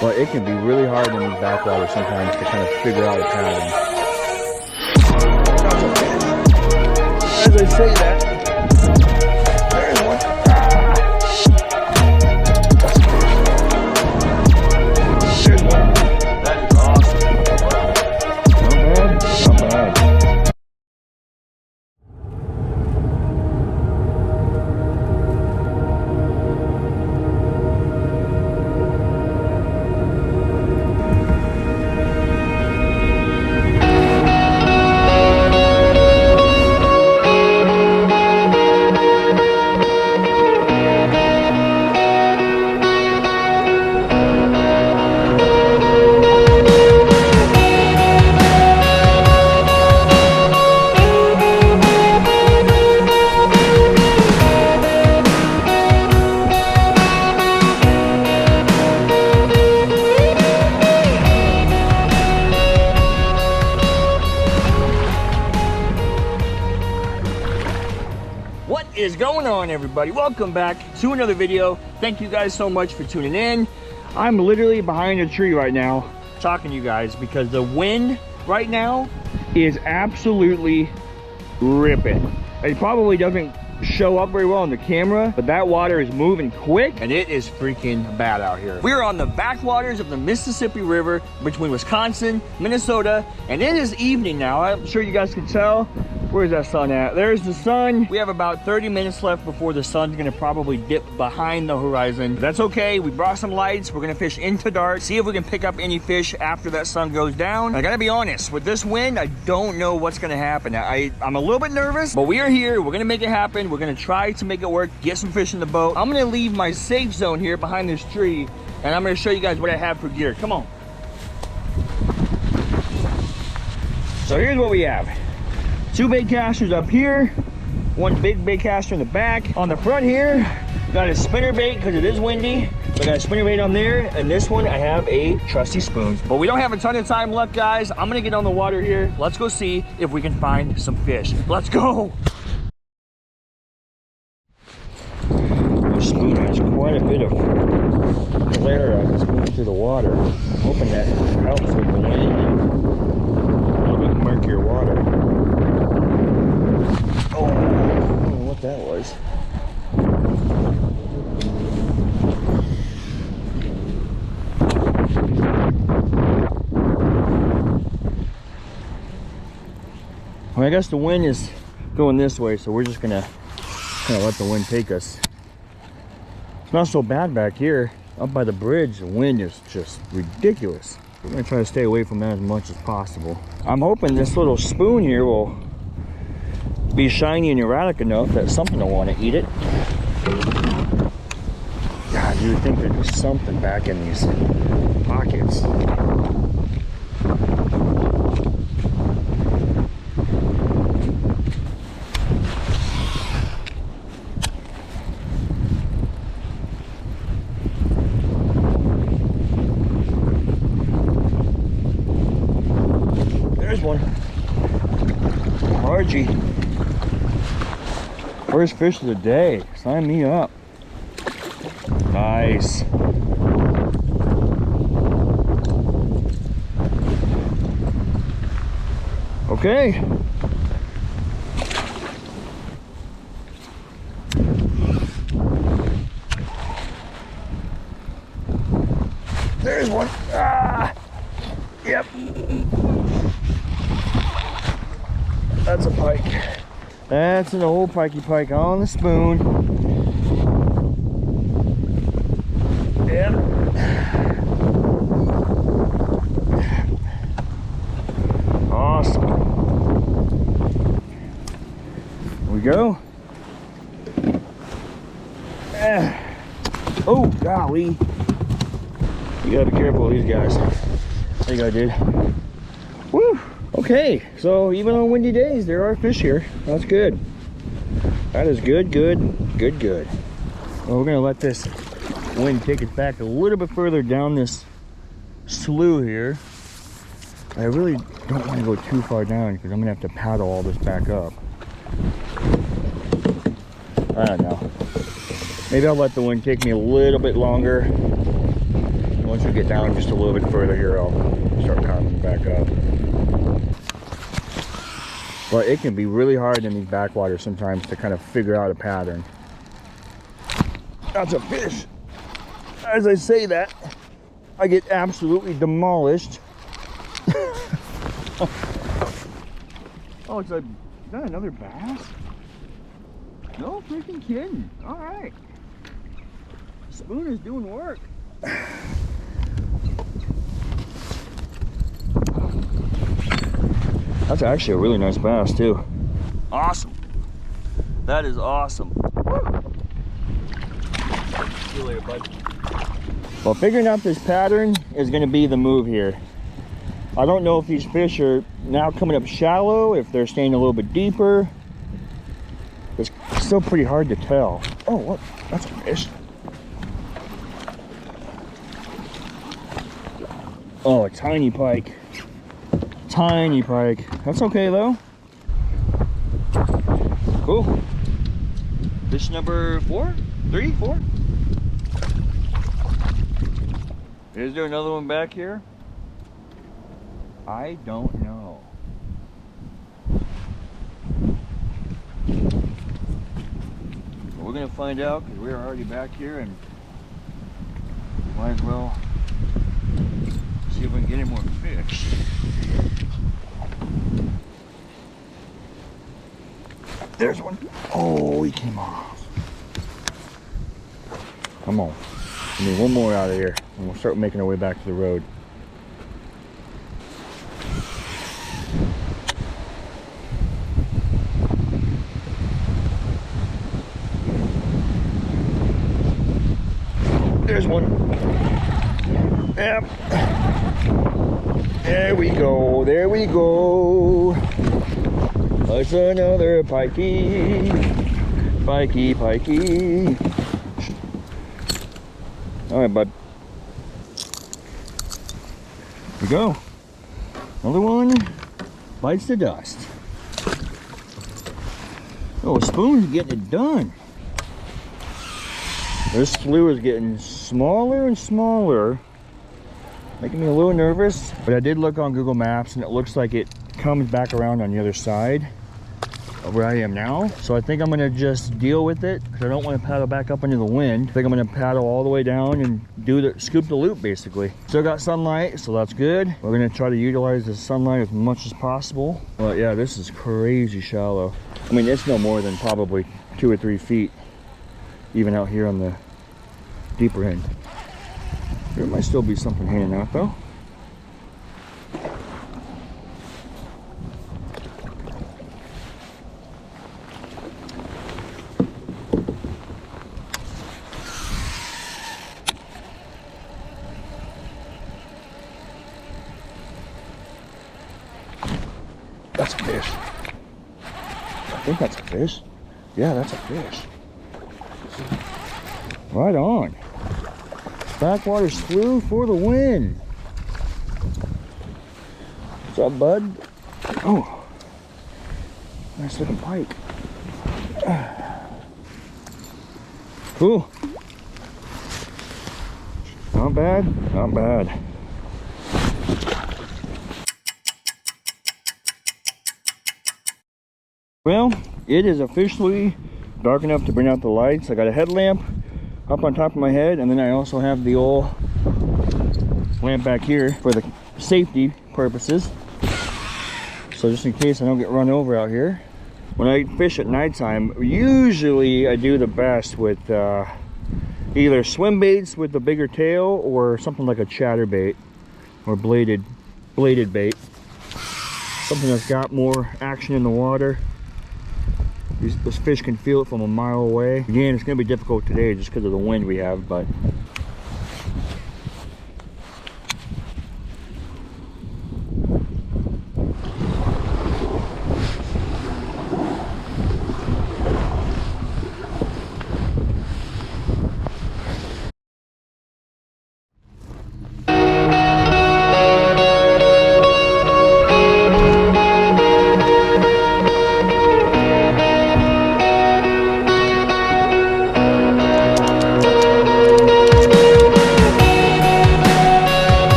But it can be really hard in these backwaters sometimes to kind of figure out a pattern. As I say that, there's one. There's one. That is awesome. Not bad, not bad. What is going on, everybody? Welcome back to another video. Thank you guys so much for tuning in. I'm literally behind a tree right now talking to you guys because the wind right now is absolutely ripping. It probably doesn't show up very well on the camera, but that water is moving quick and it is freaking bad out here. We're on the backwaters of the Mississippi River between Wisconsin, Minnesota, and it is evening now. I'm sure you guys can tell. Where's that sun at? There's the sun. We have about 30 minutes left before the sun's gonna probably dip behind the horizon. But that's okay, we brought some lights. We're gonna fish into dark, see if we can pick up any fish after that sun goes down. I gotta be honest, with this wind, I don't know what's gonna happen. I'm a little bit nervous, but we are here. We're gonna make it happen. We're gonna try to make it work, get some fish in the boat. I'm gonna leave my safe zone here behind this tree, and I'm gonna show you guys what I have for gear. Come on. So here's what we have. 2 bait casters up here, 1 big bait caster in the back. On the front here, got a spinner bait because it is windy. So I got a spinner bait on there, and this one I have a trusty spoon. But we don't have a ton of time left, guys. I'm gonna get on the water here. Let's go see if we can find some fish. Let's go. This spoon has quite a bit of glare that's going through the water. I'm hoping that helps with the wind and a little bit murkier water. Oh, I don't know what that was. Well, I guess the wind is going this way, so we're just gonna kind of let the wind take us. It's not so bad back here. Up by the bridge, the wind is just ridiculous. We're gonna try to stay away from that as much as possible. I'm hoping this little spoon here will be shiny and erratic enough that something will want to eat it. God, you would think there'd be something back in these pockets. There's one. Margie. First fish of the day. Sign me up. Nice. Okay. There's one. Ah! Yep. That's a pike. That's an old pikey pike on the spoon. Yep. Awesome. Here we go. Oh, golly. You gotta be careful with these guys. There you go, dude. Woo! Okay, so even on windy days, there are fish here. That's good. That is good, good, good, good. Well, we're gonna let this wind take us back a little bit further down this slough here. I really don't want to go too far down because I'm gonna have to paddle all this back up. I don't know. Maybe I'll let the wind take me a little bit longer. Once we get down just a little bit further here, I'll start pounding back up. But it can be really hard in these backwaters sometimes to kind of figure out a pattern. That's a fish. As I say that, I get absolutely demolished. Oh, it's like, is that another bass? No freaking kidding. All right. Spoon is doing work. That's actually a really nice bass too. Awesome. That is awesome. See you later, bud. Well, figuring out this pattern is going to be the move here. I don't know if these fish are now coming up shallow, if they're staying a little bit deeper. It's still pretty hard to tell. Oh, what? That's a fish. Oh, a tiny pike. Tiny pike. That's okay though. Cool. Fish number 4? 3? 4? Is there another one back here? I don't know. But we're gonna find out because we're already back here, and we might as well see if we can get any more fish. There's one. Oh, he came off. Come on. We need one more out of here, and we'll start making our way back to the road. There's one. Yep. There we go. There we go. That's another pikey. Pikey, pikey. All right, bud. Here we go. Another one bites the dust. Oh, a spoon's getting it done. This fluid is getting smaller and smaller, making me a little nervous. But I did look on Google Maps, and it looks like it comes back around on the other side of where I am now. So I think I'm gonna just deal with it because I don't want to paddle back up into the wind. I think I'm gonna paddle all the way down and scoop the loop basically. Still got sunlight, so that's good. We're gonna try to utilize the sunlight as much as possible. But yeah, this is crazy shallow. I mean, it's no more than probably 2 or 3 feet, even out here on the deeper end. There might still be something hanging out though. That's a fish. I think that's a fish. Yeah, that's a fish. Right on. Backwaters flew for the win. What's up, bud? Oh, nice looking pike. Cool. Not bad, not bad. Well, it is officially dark enough to bring out the lights. I got a headlamp up on top of my head, and then I also have the old lamp back here for the safety purposes. So just in case I don't get run over out here. When I fish at nighttime, usually I do the best with either swim baits with the bigger tail or something like a chatterbait or bladed bait. Something that's got more action in the water. This fish can feel it from a mile away. Again, it's going to be difficult today just because of the wind we have, but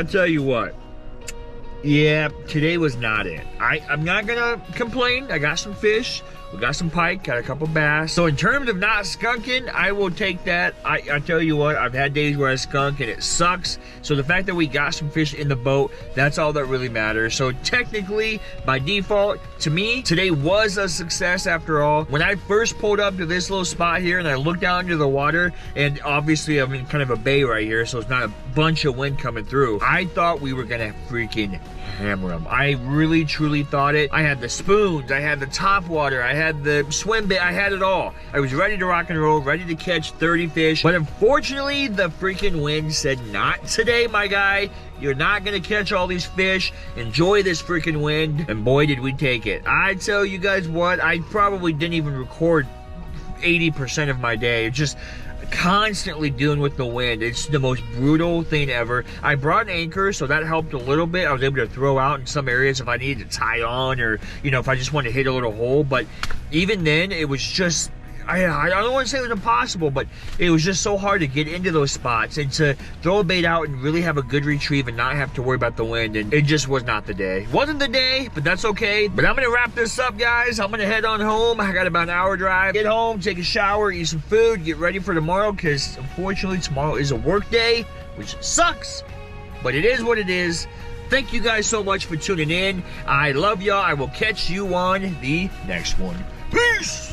I tell you what. Yeah, today was not it. I'm not gonna complain. I got some fish. We got some pike, got a couple bass. So in terms of not skunking, I will take that. I tell you what, I've had days where I skunk and it sucks. So the fact that we got some fish in the boat, that's all that really matters. So technically, by default, to me, today was a success after all. When I first pulled up to this little spot here and I looked out into the water, and obviously I'm in kind of a bay right here, so it's not a bunch of wind coming through. I thought we were gonna freaking hammer them. I really, truly thought it. I had the spoons, I had the top water, I had the swim bait, I had it all. I was ready to rock and roll, ready to catch 30 fish, but unfortunately, the freaking wind said not today, my guy. You're not gonna catch all these fish. Enjoy this freaking wind, and boy, did we take it. I tell you guys what, I probably didn't even record 80% of my day. Just constantly dealing with the wind. It's the most brutal thing ever. I brought an anchor, so that helped a little bit. I was able to throw out in some areas if I needed to tie on, or you know, if I just wanted to hit a little hole. But even then, it was just, I don't want to say it was impossible, but it was just so hard to get into those spots and to throw a bait out and really have a good retrieve and not have to worry about the wind. And it just was not the day. Wasn't the day, but that's okay. But I'm gonna wrap this up, guys. I'm gonna head on home. I got about an hour drive. Get home, take a shower, eat some food, get ready for tomorrow, because unfortunately tomorrow is a work day, which sucks, but it is what it is. Thank you guys so much for tuning in. I love y'all. I will catch you on the next one. Peace!